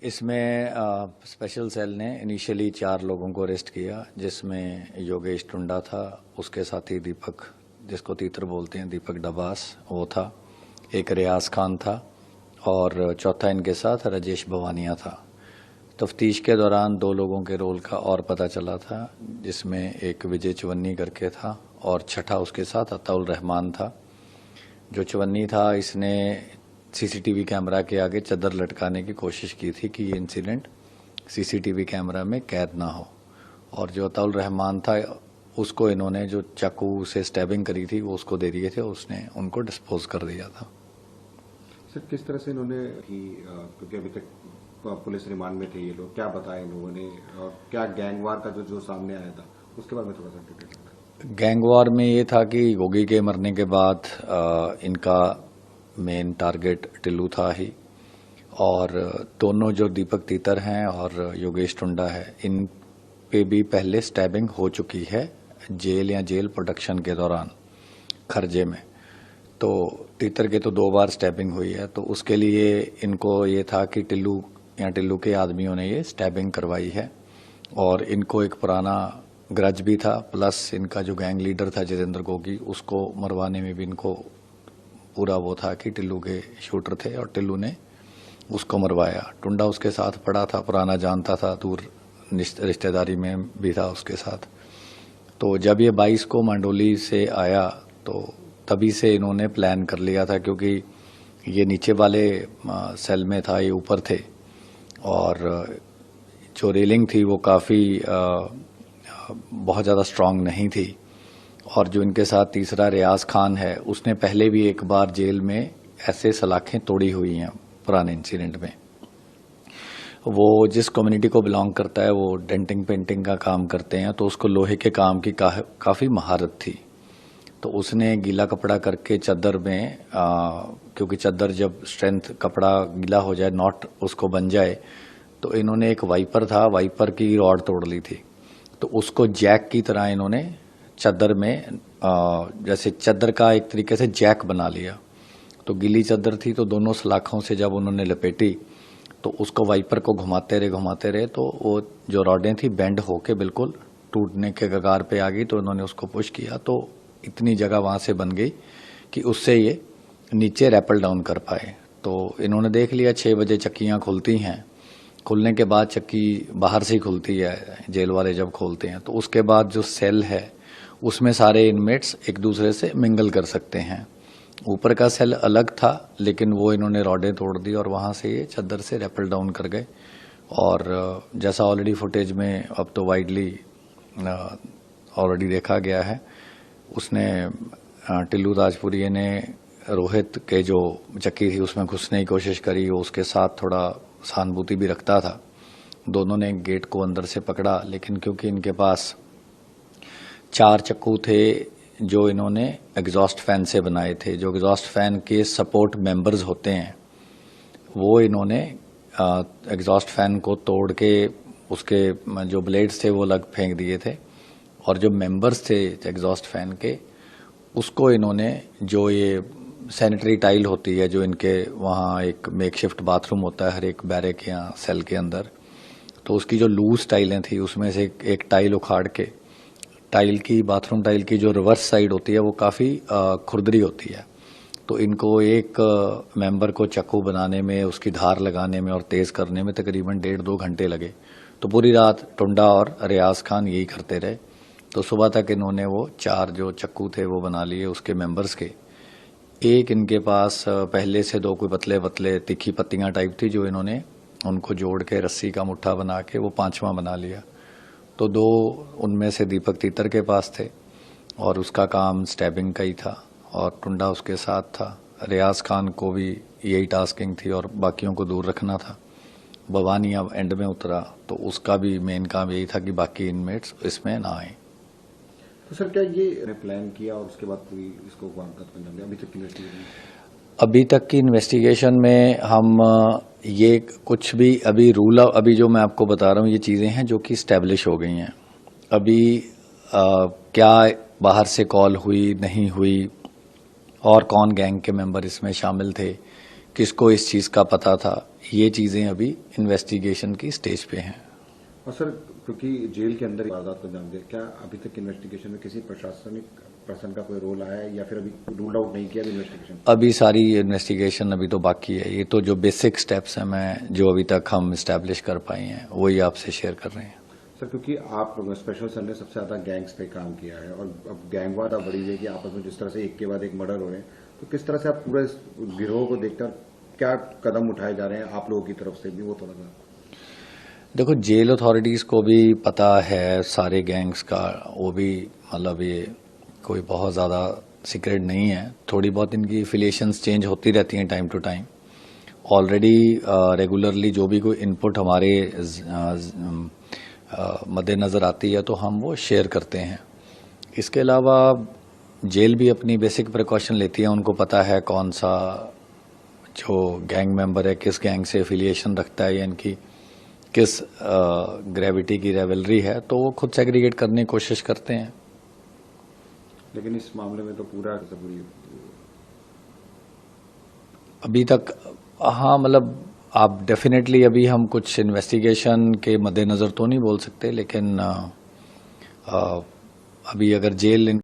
इसमें special cell ने initially 4 लोगों को अरेस्ट किया, जिसमें योगेश टुंडा था, उसके साथी दीपक, जिसको तीतर बोलते हैं, दीपक डबास वो था, एक रियाज खान था और चौथा इनके साथ राजेश भवानिया था। तफ्तीश के दौरान 2 लोगों के रोल का और पता चला था, जिसमें एक विजय चवन्नी करके था और छठा उसके साथ अताउल रहमान था। जो चवन्नी था, इसने सीसीटीवी कैमरा के आगे चद्दर लटकाने की कोशिश की थी कि ये इंसिडेंट सीसीटीवी कैमरा में कैद ना हो, और जो अताउल रहमान था उसको इन्होंने जो चाकू से स्टैबिंग करी थी वो उसको दे दिए थे, उसने उनको डिस्पोज कर दिया था। सर, किस तरह से इन्होंने क्योंकि अभी तक पुलिस रिमांड में थे ये लोग, क्या बताया इन लोगों ने और क्या गैंगवार का जो सामने आया था उसके बारे में थोड़ा सा डिटेल। गैंगवार में ये था कि गोगी के मरने के बाद इनका मेन टारगेट टिल्लू था ही, और दोनों जो दीपक तीतर हैं और योगेश टुंडा है, इन पे भी पहले स्टैबिंग हो चुकी है जेल या जेल प्रोडक्शन के दौरान खर्जे में। तो तीतर के तो 2 बार स्टैबिंग हुई है, तो उसके लिए इनको ये था कि टिल्लू या टिल्लू के आदमियों ने ये स्टैबिंग करवाई है, और इनको एक पुराना ग्रज भी था, प्लस इनका जो गैंग लीडर था जितेंद्र गोगी, उसको मरवाने में भी इनको पूरा वो था कि टिल्लू के शूटर थे और टिल्लू ने उसको मरवाया। टुंडा उसके साथ पड़ा था, पुराना जानता था, दूर रिश्तेदारी में भी था उसके साथ। तो जब ये 22 को मंडोली से आया तो तभी से इन्होंने प्लान कर लिया था, क्योंकि ये नीचे वाले सेल में था, ये ऊपर थे, और जो रेलिंग थी वो काफ़ी बहुत ज़्यादा स्ट्रांग नहीं थी। और जो इनके साथ तीसरा रियाज खान है, उसने पहले भी एक बार जेल में ऐसे सलाखें तोड़ी हुई हैं पुराने इंसिडेंट में। वो जिस कम्युनिटी को बिलोंग करता है वो डेंटिंग पेंटिंग का काम करते हैं, तो उसको लोहे के काम की काफ़ी महारत थी। तो उसने गीला कपड़ा करके चद्दर में क्योंकि चद्दर जब स्ट्रेंथ कपड़ा गीला हो जाए, नॉट उसको बन जाए, तो इन्होंने एक वाइपर था, वाइपर की रॉड तोड़ ली थी, तो उसको जैक की तरह इन्होंने चद्दर में जैसे चद्दर का एक तरीके से जैक बना लिया। तो गीली चद्दर थी, तो दोनों सलाखों से जब उन्होंने लपेटी तो उसको वाइपर को घुमाते रहे, तो वो जो रॉडें थी बेंड होके बिल्कुल टूटने के कगार पे आ गई। तो उन्होंने उसको पुश किया, तो इतनी जगह वहां से बन गई कि उससे ये नीचे रैपल डाउन कर पाए। तो इन्होंने देख लिया 6 बजे चक्कियां खुलती हैं, खुलने के बाद चक्की बाहर से ही खुलती है जेल वाले जब खोलते हैं, तो उसके बाद जो सेल है उसमें सारे इनमेट्स एक दूसरे से मिंगल कर सकते हैं। ऊपर का सेल अलग था, लेकिन वो इन्होंने रॉडें तोड़ दी और वहां से ये चद्दर से रैपल डाउन कर गए। और जैसा ऑलरेडी फुटेज में अब तो वाइडली ऑलरेडी देखा गया है, उसने टिल्लू राजपुरी ने रोहित के जो चक्की थी उसमें घुसने की कोशिश करी, वो उसके साथ थोड़ा सहानुभूति भी रखता था। दोनों ने गेट को अंदर से पकड़ा, लेकिन क्योंकि इनके पास 4 चक्कू थे जो इन्होंने एग्जॉस्ट फैन से बनाए थे, जो एग्जॉस्ट फैन के सपोर्ट मेंबर्स होते हैं, वो इन्होंने एग्जॉस्ट फैन को तोड़ के उसके जो ब्लेड्स थे वो अलग फेंक दिए थे, और जो मेंबर्स थे एग्जॉस्ट फैन के, उसको इन्होंने जो ये सैनिटरी टाइल होती है, जो इनके वहाँ एक मेकशिफ्ट बाथरूम होता है हर एक बैरक या सेल के अंदर, तो उसकी जो लूज टाइलें थी उसमें से एक टाइल उखाड़ के, टाइल की बाथरूम टाइल की जो रिवर्स साइड होती है वो काफ़ी खुरदरी होती है, तो इनको एक मेंबर को चक्कू बनाने में, उसकी धार लगाने में और तेज़ करने में तकरीबन 1.5-2 घंटे लगे। तो पूरी रात टुंडा और रियाज खान यही करते रहे। तो सुबह तक इन्होंने वो 4 जो चक्कू थे वो बना लिए उसके मेंबर्स के। एक इनके पास पहले से 2 कोई पतले पतले तीखी पत्तियां टाइप थी, जो इन्होंने उनको जोड़ के रस्सी का मुट्ठा बना के वो 5वां बना लिया। तो 2 उनमें से दीपक तीतर के पास थे और उसका काम स्टैबिंग का ही था, और टुंडा उसके साथ था। रियाज खान को भी यही टास्किंग थी और बाकियों को दूर रखना था। भवानिया एंड में उतरा, तो उसका भी मेन काम यही था कि बाकी इनमेट्स इसमें ना आए। तो सर, क्या ये प्लान किया और उसके बाद पूरी इसको वारदात अंजाम दिया? अभी तक की इन्वेस्टिगेशन में हम ये कुछ भी अभी रूल, अभी जो मैं आपको बता रहा हूँ ये चीज़ें हैं जो कि स्टैब्लिश हो गई हैं। अभी क्या बाहर से कॉल हुई नहीं हुई और कौन गैंग के मेंबर इसमें शामिल थे, किसको इस चीज़ का पता था, ये चीज़ें अभी इन्वेस्टिगेशन की स्टेज पे हैं। और सर, क्योंकि जेल के अंदर वारदात को अंजाम दिया, क्या अभी तक इन्वेस्टिगेशन में किसी प्रशासनिक पर्सन का कोई रोल आया है या फिर अभी रूल आउट नहीं किया इन्वेस्टिगेशन? अभी सारी इन्वेस्टिगेशन अभी तो बाकी है। ये तो जो बेसिक स्टेप्स हैं मैं जो अभी तक हम इस्टेब्लिश कर पाए हैं वही आपसे शेयर कर रहे हैं। सर, क्योंकि आप स्पेशल सेल ने सबसे ज्यादा गैंग्स पे काम किया है और अब गैंगवार अब बढ़ी हुई है कि आपस में जिस तरह से एक के बाद एक मर्डर हो रहे हैं, तो किस तरह से आप पूरे इस गिरोह को देखकर क्या कदम उठाए जा रहे हैं आप लोगों की तरफ से भी, वो थोड़ा सा। देखो, जेल अथॉरिटीज़ को भी पता है सारे गैंग्स का, वो भी मतलब ये कोई बहुत ज़्यादा सीक्रेट नहीं है। थोड़ी बहुत इनकी एफिलिएशंस चेंज होती रहती हैं time to time. Already regularly जो भी कोई इनपुट हमारे मद्देनज़र आती है तो हम वो शेयर करते हैं। इसके अलावा जेल भी अपनी बेसिक प्रिकॉशन लेती है। उनको पता है कौन सा जो गैंग मेंबर है किस गैंग से एफिलिएशन रखता है या इनकी किस ग्रेविटी की रेवलरी है, तो वो खुद सेग्रीगेट करने की कोशिश करते हैं। लेकिन इस मामले में तो पूरा पूरी अभी तक हाँ, मतलब आप डेफिनेटली अभी हम कुछ इन्वेस्टिगेशन के मद्देनज़र तो नहीं बोल सकते, लेकिन अभी अगर जेल